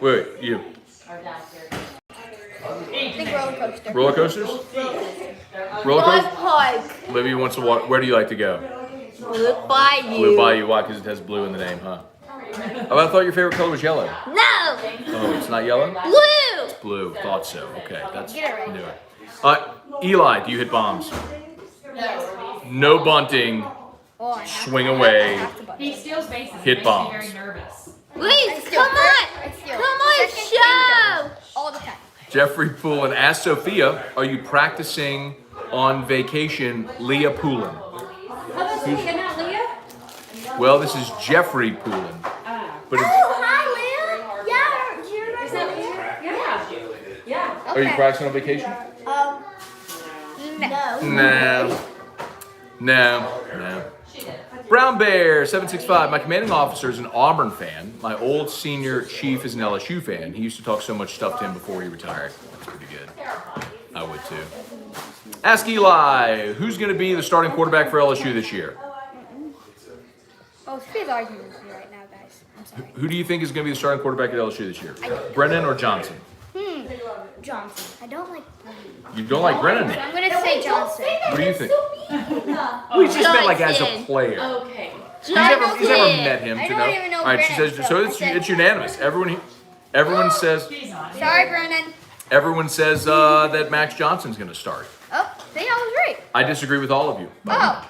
Wait, you. I think roller coaster. Roller coasters? Roller What coaster? park? Olivia wants to walk. Where do you like to go? Blue Bayou. Blue Bayou. Why? Because it has blue in the name, huh? Oh, I thought your favorite color was yellow. No. Oh, it's not yellow? Blue. Blue. Thought so. Okay, that's Get it right. knew it. Eli, do you hit bombs? No bunting. Swing away. He steals bases. It Hit makes bombs. me very nervous. Please, come on. Come on, show. All the time. Jeffrey Poulin asked Sophia, "Are you practicing on vacation, Leah Poulin?" Well, this is Jeffrey Poulin, but it's, Hi, Leah. Yeah, do you remember Yeah. are you practicing on vacation? No. Brown Bear 765. My commanding officer is an Auburn fan. My old senior chief is an LSU fan. He used to talk so much stuff to him before he retired. That's pretty good. I would too. Ask Eli, who's going to be the starting quarterback for LSU this year? Oh, Sophia's arguing with me right now, guys. I'm sorry. Who do you think is going to be the starting quarterback at LSU this year? Brennan or Johnson? Johnson. I don't like Brennan. You don't like Brennan? I'm going to say Johnson. What do you think? We just meant like as a player. Okay. He's never met him I to don't know. even know All right, she Brennan, says so it's I said unanimous. Everyone says She's on it. Sorry, Brennan. that Max Johnson's going to start. Oh, see, I was right. I disagree with all of you. Oh.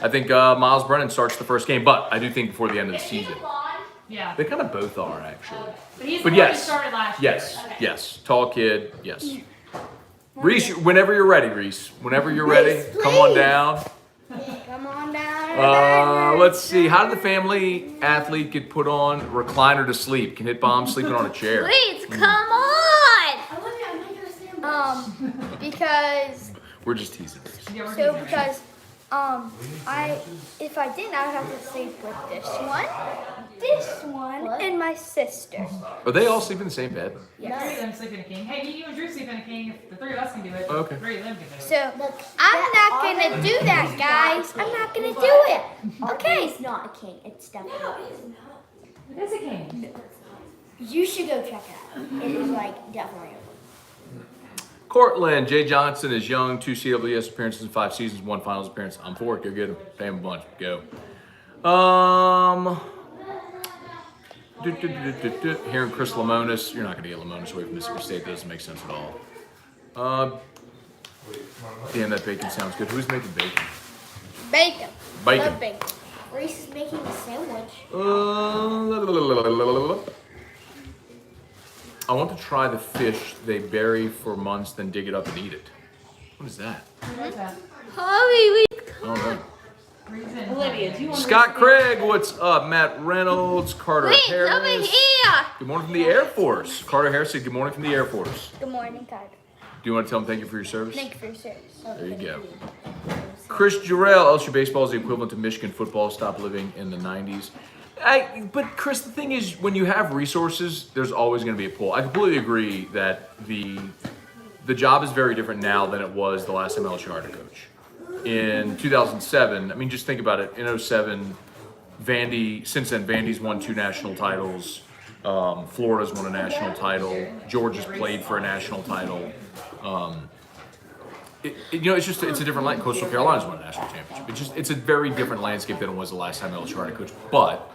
I think Miles Brennan starts the first game, but I do think before the end of the season. Yeah. They kind of both are, actually. But he's But the one who yes, started last year. yes, yes. Tall kid, yes. Reese, whenever you're ready, Reese. Whenever you're ready, come on down. Come on down. Let's see. How did the family athlete get put on recliner to sleep? Can hit bombs sleeping on a chair. Please, come on. Because We're just teasing. Yeah, we're So teasing her. because if I didn't, I would have to sleep with this one, and my sister. Are they all sleeping in the same bed? Three of them sleep in a king. Hey, you and Drew sleep in a king. If the three of us can do it, Okay. three of them can do it. So I'm not gonna do that, guys. I'm not gonna do it. Okay. It's not a king. It's definitely. It is a king. You should go check it out. It is like definitely. Cortland, Jay Johnson is young, 2 CWS appearances in 5 seasons, 1 finals appearance. I'm for it. Go get him. Pay him a bunch. Go. Hearing Chris Lamonis. You're not going to get Lamonis away from Mississippi State. That doesn't make sense at all. Damn, that bacon sounds good. Who's making bacon? Bacon. Bacon. Love bacon. Reese is making a sandwich. I want to try the fish they bury for months, then dig it up and eat it. What is that? What's that? Hurry, Oh, no. Reason. Olivia, do you want Scott Craig, what's up? Matt Reynolds, Carter wait, Harris. over here. Good morning from the Air Force. Carter Harris said, good morning from the Air Force. Good morning, Todd. Do you want to tell him thank you for your service? Thank you for your service. There you go. Chris Jarrell, LSU baseball is the equivalent to Michigan football. Stopped living in the 90s. But Chris, the thing is, when you have resources, there's always going to be a pull. I completely agree that the job is very different now than it was the last time LSU hired a coach. In 2007, I mean, just think about it. In 2007, Vandy, since then, Vandy's won 2 national titles. Florida's won a national title. Georgia's played for a national title. It's a different landscape. Coastal Carolina's won a national championship. It's a very different landscape than it was the last time LSU hired a coach. But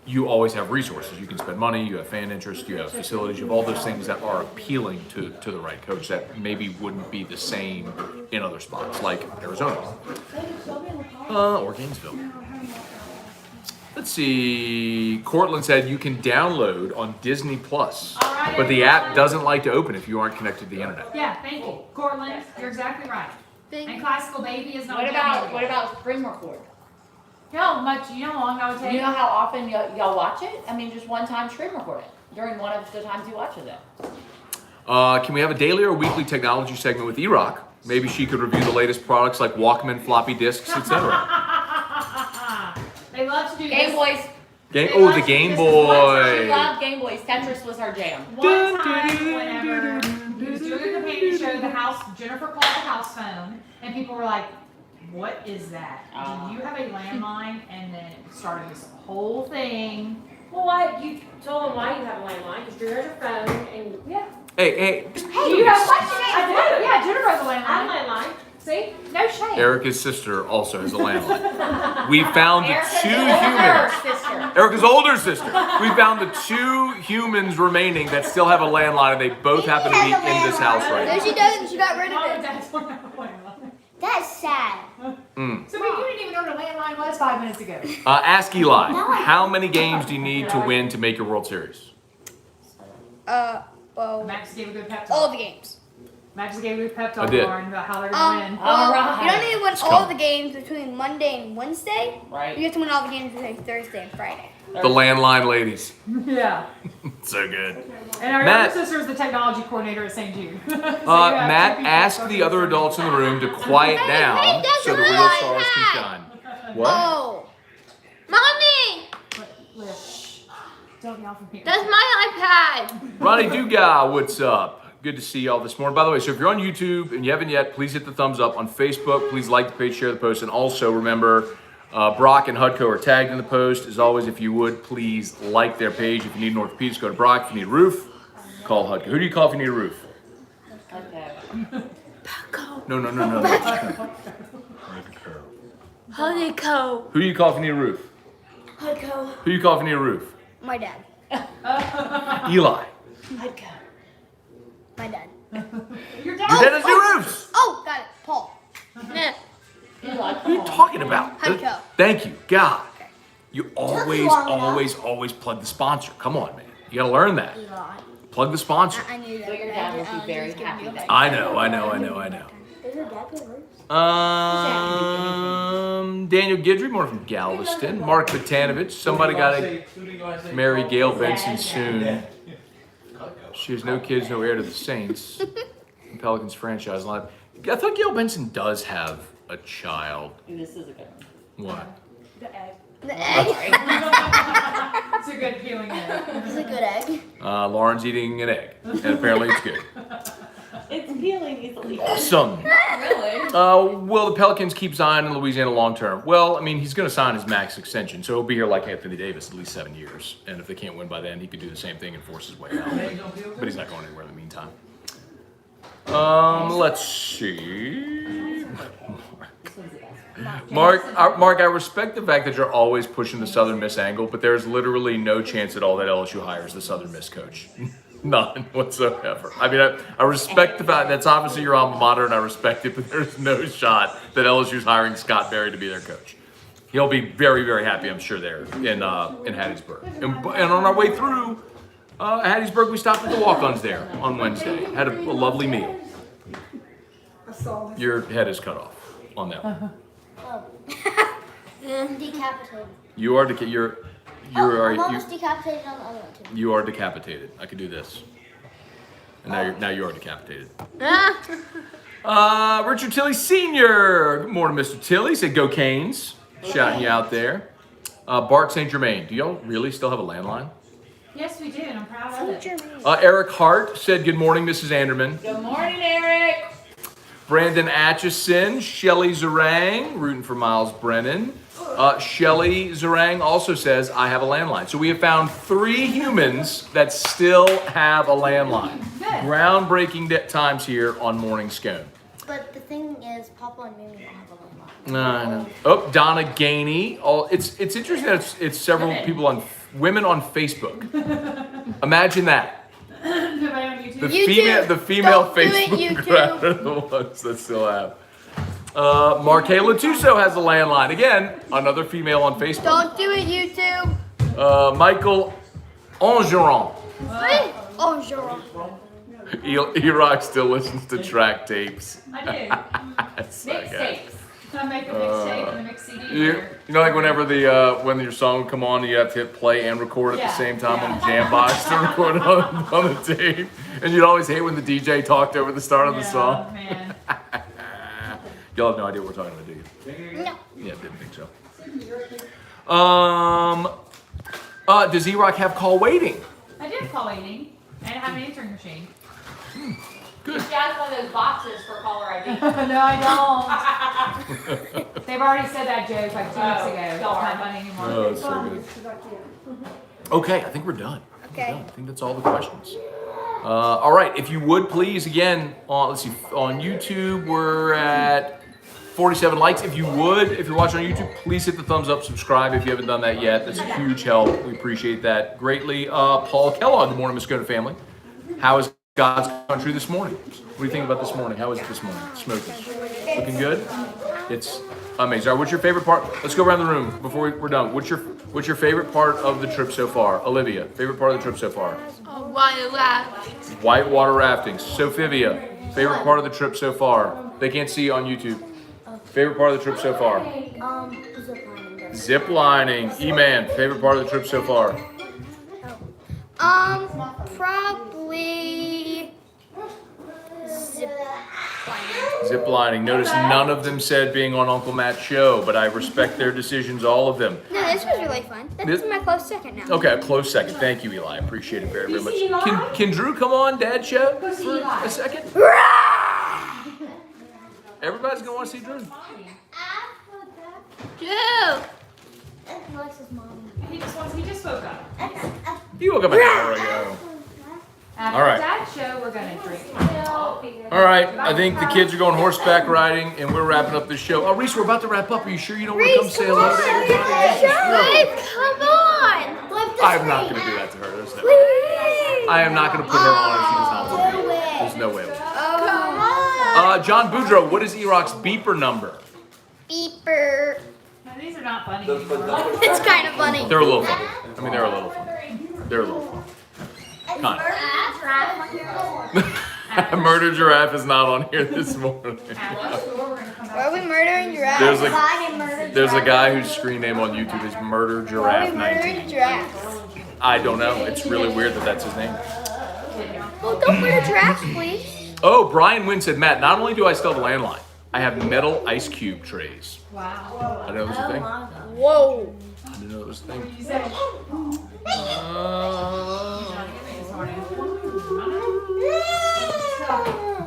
you always have resources. You can spend money, you have fan interest, you have facilities, you have all those things that are appealing to the right coach that maybe wouldn't be the same in other spots, like Arizona or Gainesville. Let's see. Cortland said you can download on Disney Plus, right, but the app doesn't like to open if you aren't connected to the internet. Yeah, thank you. Cortland, you're exactly right. And Classical Baby is not What about Spring Record? You know how much, you know how long that would take? You know how often y'all watch it? I mean, just one time screen record it during one of the times he watches it. Can we have a daily or weekly technology segment with E-Rock? Maybe she could review the latest products like Walkman, floppy disks, etc. They love to do Game this. Boys. The Game She Boy. loved Game Boys. Tetris was her jam. One time, whenever he was doing a companion show, Jennifer called the house phone, and people were like, "What is that? Do you have a landline?" And then it started this whole thing. Well, why you told them why you have a landline? Because you're on your phone and Yeah. Hey, You have a question? I do. Yeah, Jennifer has a I have a landline. landline. See? No shame. Erica's sister also has a landline. We found the Erica's 2 older humans. sister. Erica's older sister. We found the 2 humans remaining that still have a landline, and they both happen to be in this house right No, now. she doesn't. She got rid Mom of and it. Dad don't have a landline. That's sad. So you didn't even know what a landline was 5 minutes ago. Ask Eli, how many games do you need to win to make your World Series? Well, Max gave a good pep all talk. the games. Max gave a good pep I talk, did. Lauren, about how they're going to win. Well, right. you don't need to win It's all coming. the games between Monday and Wednesday. Right. You have to win all the games between Thursday and Friday. The landline ladies. Yeah. So good. And our Matt. younger sister is the technology coordinator at St. Jude. So you have Matt, 2 people ask the focused other on- adults in the room to quiet down that's so the what real I stars can had. shine. What? Oh. Mommy, Liv, shh. Don't yell from here. that's my iPad. Ronnie Dugas, what's up? Good to see y'all this morning. By the way, so if you're on YouTube and you haven't yet, please hit the thumbs up. On Facebook, please like the page, share the post, and also remember, Brock and Hudco are tagged in the post. As always, if you would, please like their page. If you need an orthopedics, go to Brock. If you need a roof, call Hudco. Who do you call if you need a roof? Okay. No. Honeycomb. Who do you call if you need a roof? Hudco. Who do you call if you need a roof? My dad. Eli. Hudco. My dad. Your Your dad does your roofs. Oh, got it. Paul. Yeah. What are you talking about? Hudco. Thank you, God. Okay. You always plug the sponsor. Come on, man. You gotta learn that. Eli. Plug the sponsor. I knew that. So your dad will be very happy that I know. Does your dad get roofs? Daniel Guidry, more from Galveston. Mark Batanovich. Somebody gotta marry Gail Benson soon. She has no kids, no heir to the Saints. Pelicans franchise line. I thought Gail Benson does have a child. This is a good one. What? The egg. The egg. It's a good feeling egg. It's a good egg. Lauren's eating an egg, and apparently it's good. It's peeling easily. Awesome. Really? Will the Pelicans keep Zion in Louisiana long term? Well, I mean, he's going to sign his max extension, so he'll be here like Anthony Davis at least 7 years. And if they can't win by then, he could do the same thing and force his way out. But he's not going anywhere in the meantime. Let's see. Mark, I respect the fact that you're always pushing the Southern Miss angle, but there's literally no chance at all that LSU hires the Southern Miss coach. None whatsoever. I mean, I respect the fact that's obviously your alma mater, and I respect it, but there's no shot that LSU's hiring Scott Berry to be their coach. He'll be very, very happy, I'm sure, there in Hattiesburg. And on our way through Hattiesburg, we stopped at the Walk-Ons there on Wednesday. Had a lovely meal. I saw this. Your head is cut off on that one. Decapitated. You are I'm almost decapitated on the other one too. you are decapitated. I could do this. And now you are decapitated. Richard Tilley Sr. Good morning, Mr. Tilley. Said go Canes. Shouting you out there. Bart St. Germain. Do y'all really still have a landline? Yes, we do, and I'm proud of it. Eric Hart said good morning, Mrs. Anderman. Good morning, Eric. Brandon Atchison, Shelly Zarang, rooting for Miles Brennan. Shelly Zarang also says, I have a landline. So we have found 3 humans that still have a landline. Good. Groundbreaking times here on Morning Scone. But the thing is, Papa and Mimi don't have a landline. I know. Oh, Donna Gainey. It's interesting that it's several people women on Facebook. Imagine that. Nobody on YouTube. The female Don't do it, Facebook YouTube. crowd are the ones that still have. Markayla Tuso has a landline. Again, another female on Facebook. Don't do it, YouTube. Michael Angeron. Oh, sure. E-Rock still listens to track tapes. I do. That's so good. Mixtapes. I make a mixtape and a mix CD. You know, like whenever when your song would come on, you have to hit play and record at the Yeah. same time on the jam box to record on the tape. And you'd always hate when the DJ talked over the start of the song. Man. Y'all have no idea what we're talking about, do you? No. Yeah, didn't think so. Does E-Rock have call waiting? I did call waiting, and I have an answering machine. Good. She has one of those boxes for caller ID. No, I don't. They've already said that joke like 2 weeks ago. It's not funny anymore. Oh, that's so good. Okay, I think we're done. Okay. I think that's all the questions. All right, if you would please, again, let's see, on YouTube, we're at 47 likes. If you're watching on YouTube, please hit the thumbs up, subscribe if you haven't done that yet. That's a huge help. We appreciate that greatly. Paul Kellogg, good morning, Miss Scone family. How is God's country this morning? What do you think about this morning? How is it this morning? Smoking. Looking good? It's amazing. All right, what's your favorite part? Let's go around the room before we're done. What's your favorite part of the trip so far? Olivia, favorite part of the trip so far? Oh, why laugh? Whitewater rafting. Sophia, favorite part of the trip so far? They can't see you on YouTube. Favorite part of the trip so far? Ziplining. Zip lining. E-Man, favorite part of the trip so far? Probably zip lining. Zip lining. Notice none of them said being on Uncle Matt's show, but I respect their decisions, all of them. No, this was really fun. This is my close second now. Okay, a close second. Thank you, Eli. I appreciate it very, very much. see Eli? Can Drew come on Dad's show Go see for Eli. a second? Everybody's gonna want to see Drew. Drew! Alexa's mom. He just woke up. He woke up an hour ago. After All right. Dad's show, we're gonna drink. All right, I think the kids are going horseback riding, and we're wrapping up this show. Oh, Reese, we're about to wrap up. Are you sure you don't want to come say hello to everybody? Reese, come on! I'm not going to do that to her. There's no. Please! I am not going to put her on if she does not want to. There's no way. Come on! John Boudreaux, what is E-Rock's beeper number? Beeper. No, these are not funny anymore. It's kind of funny. They're a little funny. I mean, they're a little funny. They're a little funny. Kind of. Murder Giraffe is not on here this morning. Why are we murdering giraffes? There's a guy whose screen name on YouTube is Murder Why are Giraffe we 19. murdering giraffes? I don't know. It's really weird that that's his name. Well, don't murder giraffes, please. Oh, Brian Wynn said, Matt, not only do I still have a landline, I have metal ice cube trays. Wow. I didn't know it was a thing. Whoa. I didn't know it was a thing. You said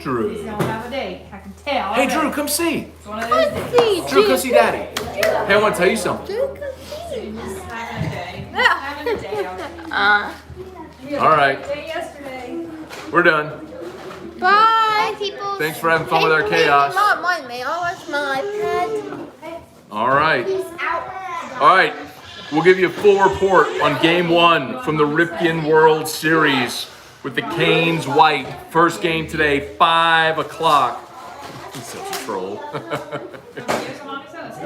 Drew. he's gonna have a date. I can tell. Hey, Drew, come see. It's one of those days. See, Drew, come see Daddy. Hey, I want to tell you something. Drew, come see. Just having a day. Having a day already. All right, Day yesterday. we're done. Bye, people. Thanks for having fun with our chaos. Not mind me. I'll watch my iPad. All right. All right. We'll give you a full report on Game 1 from the Ripken World Series with the Canes white. First game today, 5 o'clock. He's such a troll. Here's what mommy says.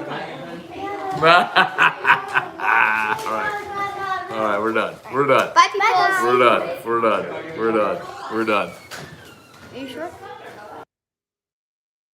All right, we're done. We're done. Bye, people. We're done. We're done. We're done. We're done. Are you sure?